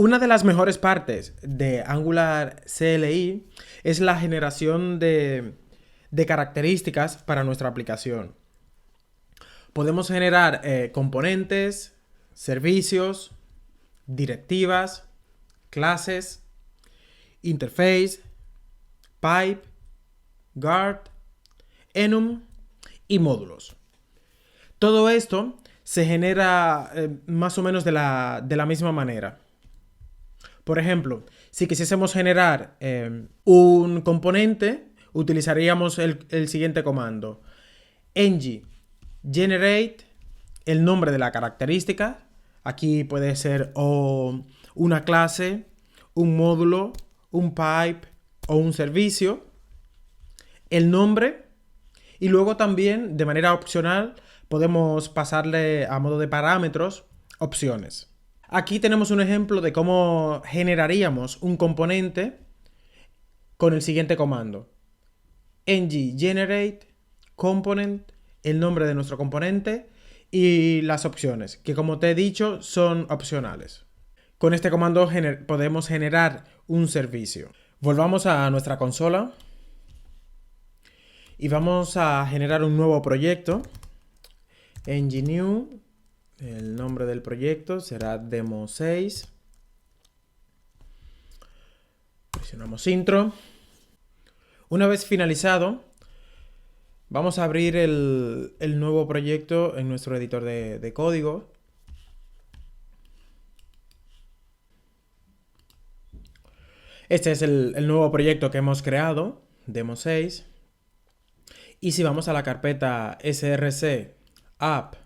Una de las mejores partes de Angular CLI es la generación de características para nuestra aplicación. Podemos generar componentes, servicios, directivas, clases, interface, pipe, guard, enum y módulos. Todo esto se genera más o menos de la misma manera. Por ejemplo, si quisiésemos generar un componente, utilizaríamos el siguiente comando. ng generate el nombre de la característica. Aquí puede ser o una clase, un módulo, un pipe o un servicio. El nombre. Y luego también, de manera opcional, podemos pasarle a modo de parámetros opciones. Aquí tenemos un ejemplo de cómo generaríamos un componente con el siguiente comando. ng generate component, el nombre de nuestro componente y las opciones, que como te he dicho son opcionales. Con este comando podemos generar un servicio. Volvamos a nuestra consola y vamos a generar un nuevo proyecto. ng new, el nombre del proyecto será demo 6. Presionamos intro. Una vez finalizado, vamos a abrir el nuevo proyecto en nuestro editor de código. Este es el nuevo proyecto que hemos creado, demo 6. Y si vamos a la carpeta src app,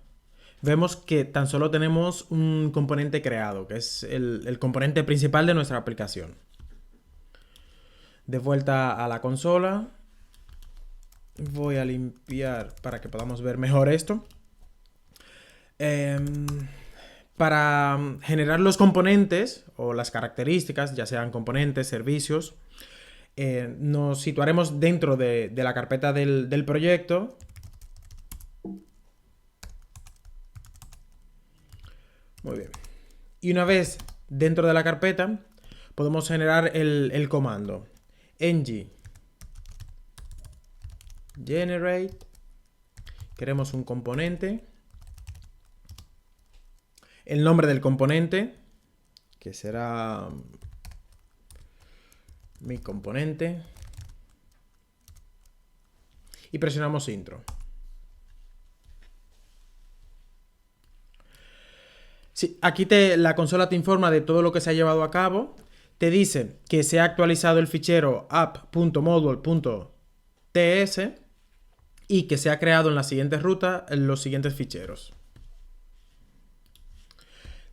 vemos que tan solo tenemos un componente creado, que es el componente principal de nuestra aplicación. De vuelta a la consola, voy a limpiar para que podamos ver mejor esto. Para generar los componentes o las características, ya sean componentes, servicios, nos situaremos dentro de la carpeta del proyecto. Muy bien. Y una vez dentro de la carpeta, podemos generar el comando ng generate. Queremos un componente. El nombre del componente, que será mi componente. Y presionamos intro. Sí, aquí la consola te informa de todo lo que se ha llevado a cabo. Te dice que se ha actualizado el fichero app.module.ts y que se ha creado en la siguiente ruta los siguientes ficheros.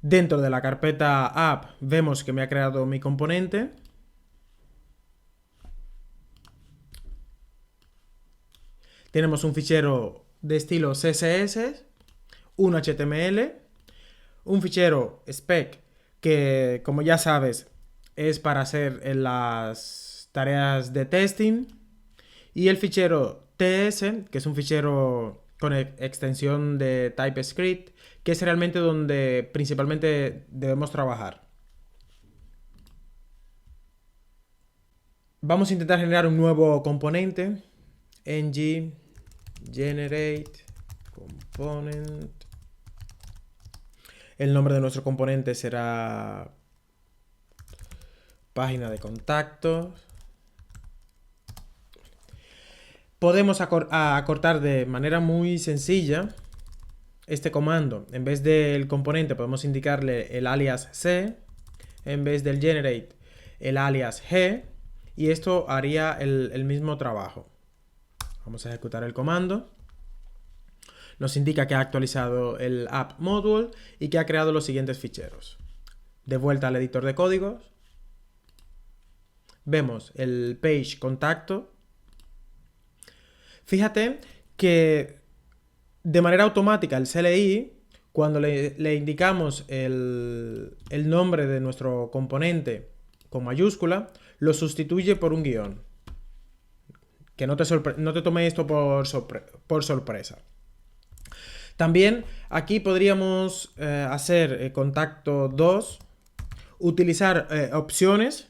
Dentro de la carpeta app vemos que me ha creado mi componente. Tenemos un fichero de estilo CSS, un HTML, un fichero spec que, como ya sabes, es para hacer las tareas de testing, y el fichero TS, que es un fichero con extensión de TypeScript, que es realmente donde principalmente debemos trabajar. Vamos a intentar generar un nuevo componente. ng generate component. El nombre de nuestro componente será página de contacto. Podemos acortar de manera muy sencilla este comando. En vez del componente podemos indicarle el alias C, en vez del generate el alias G, y esto haría el mismo trabajo. Vamos a ejecutar el comando. Nos indica que ha actualizado el app module y que ha creado los siguientes ficheros. De vuelta al editor de códigos, vemos el page contacto. Fíjate que de manera automática el CLI, cuando le indicamos el nombre de nuestro componente con mayúscula, lo sustituye por un guión. Que no te tome esto por sorpresa. También aquí podríamos hacer contacto 2 utilizar opciones,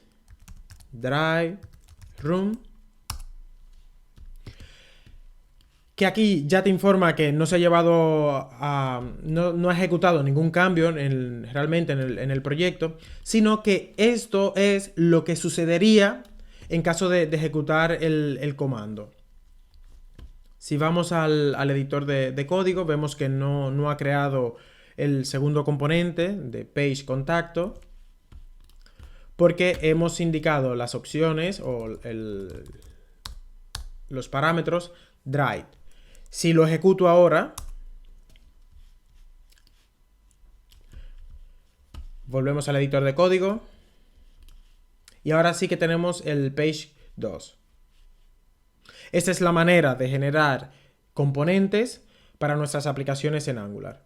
dry, run, que aquí ya te informa que no se ha llevado a... no ha ejecutado ningún cambio realmente en el proyecto, sino que esto es lo que sucedería en caso de ejecutar el comando. Si vamos al editor de código, vemos que no ha creado el segundo componente de page contacto, porque hemos indicado las opciones o los parámetros dry. Si lo ejecuto ahora, volvemos al editor de código y ahora sí que tenemos el page 2. Esta es la manera de generar componentes para nuestras aplicaciones en Angular.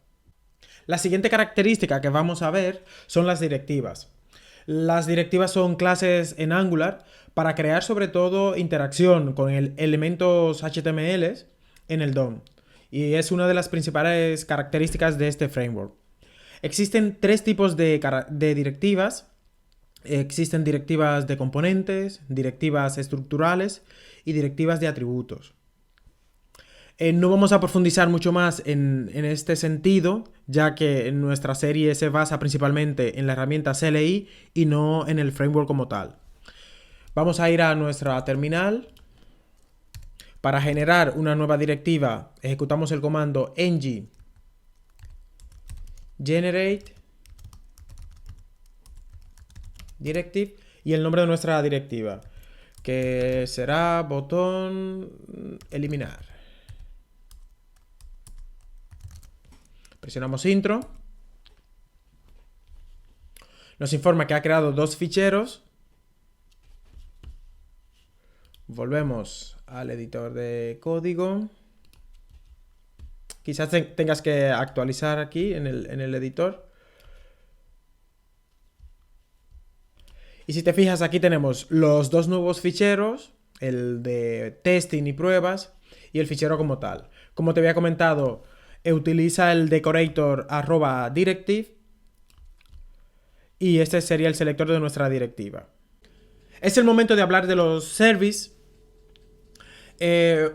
La siguiente característica que vamos a ver son las directivas. Las directivas son clases en Angular para crear sobre todo interacción con elementos HTML en el DOM. Y es una de las principales características de este framework. Existen tres tipos de directivas. Existen directivas de componentes, directivas estructurales y directivas de atributos. No vamos a profundizar mucho más en este sentido, ya que nuestra serie se basa principalmente en la herramienta CLI y no en el framework como tal. Vamos a ir a nuestra terminal. Para generar una nueva directiva, ejecutamos el comando ng generate directive y el nombre de nuestra directiva, que será botón eliminar. Presionamos intro. Nos informa que ha creado dos ficheros. Volvemos al editor de código. Quizás tengas que actualizar aquí en el editor. Y si te fijas, aquí tenemos los dos nuevos ficheros, el de testing y pruebas y el fichero como tal. Como te había comentado, utiliza el decorator @directive y este sería el selector de nuestra directiva. Es el momento de hablar de los services.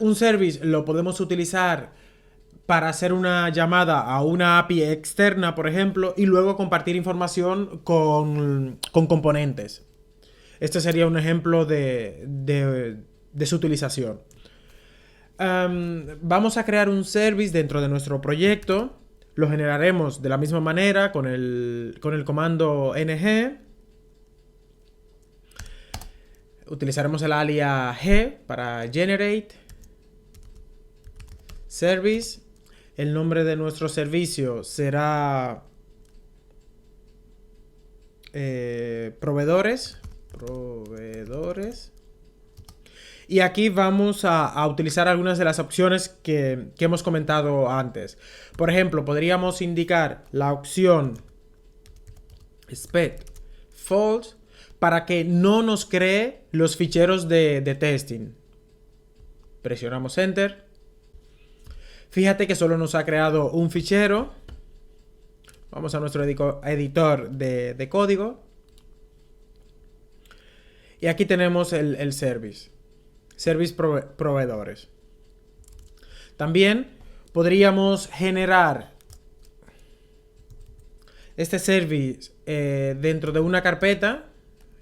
Un service lo podemos utilizar para hacer una llamada a una API externa, por ejemplo, y luego compartir información con componentes. Este sería un ejemplo de su utilización. Vamos a crear un service dentro de nuestro proyecto. Lo generaremos de la misma manera con el comando ng. Utilizaremos el alias g para generate service. El nombre de nuestro servicio será proveedores. Y aquí vamos a utilizar algunas de las opciones que hemos comentado antes. Por ejemplo, podríamos indicar la opción spec false para que no nos cree los ficheros de testing. Presionamos enter. Fíjate que solo nos ha creado un fichero. Vamos a nuestro editor de código. Y aquí tenemos el service. Service proveedores. También podríamos generar este service dentro de una carpeta,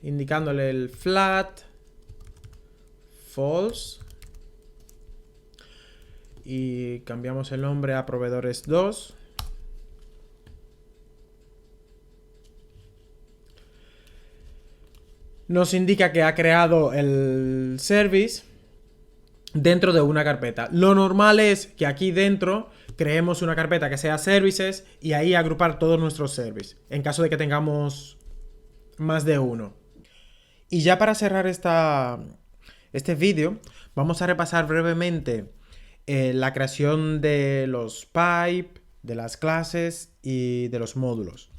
indicándole el flat false. Y cambiamos el nombre a proveedores 2. Nos indica que ha creado el service dentro de una carpeta. Lo normal es que aquí dentro creemos una carpeta que sea services y ahí agrupar todos nuestros services, en caso de que tengamos más de uno. Y ya para cerrar este vídeo, vamos a repasar brevemente la creación de los pipe, de las clases y de los módulos.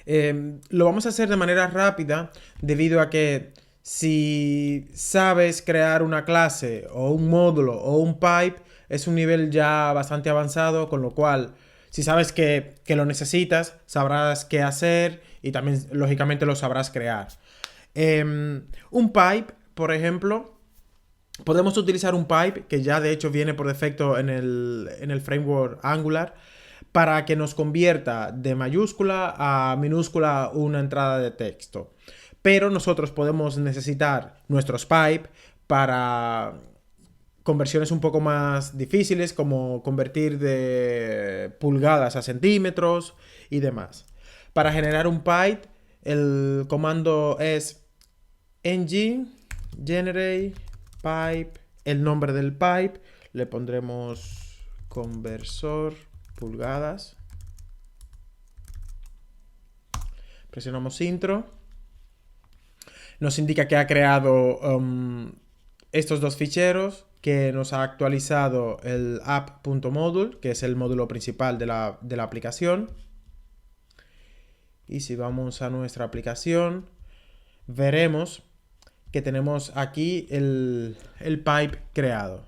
Lo vamos a hacer de manera rápida debido a que si sabes crear una clase o un módulo o un pipe es un nivel ya bastante avanzado, con lo cual Si sabes que lo necesitas, sabrás qué hacer y también, lógicamente, lo sabrás crear. Un pipe, por ejemplo, podemos utilizar un pipe que ya de hecho viene por defecto en el framework Angular para que nos convierta de mayúscula a minúscula una entrada de texto. Pero nosotros podemos necesitar nuestros pipe para conversiones un poco más difíciles, como convertir de pulgadas a centímetros y demás. Para generar un pipe, el comando es ng generate pipe, el nombre del pipe, le pondremos conversor pulgadas. Presionamos intro. Nos indica que ha creado estos dos ficheros, que nos ha actualizado el app.module, que es el módulo principal de la aplicación. Y si vamos a nuestra aplicación, veremos que tenemos aquí el pipe creado.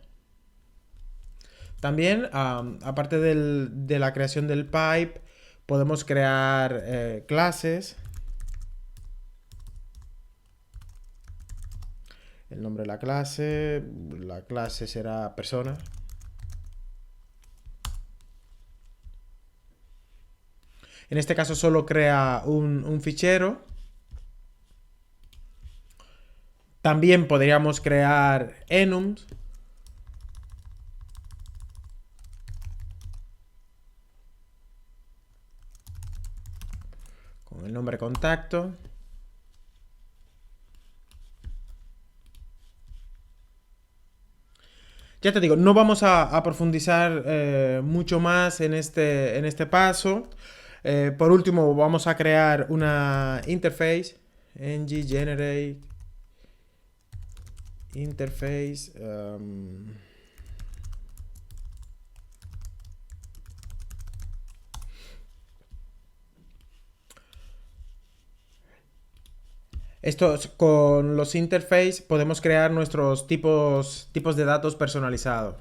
También, aparte de la creación del pipe, podemos crear clases. El nombre de la clase será persona. En este caso solo crea un fichero. También podríamos crear enums. Con el nombre contacto. Ya te digo, no vamos a profundizar mucho más en este paso. Por último, vamos a crear una interface. ng generate interface. Con los interfaces podemos crear nuestros tipos de datos personalizados.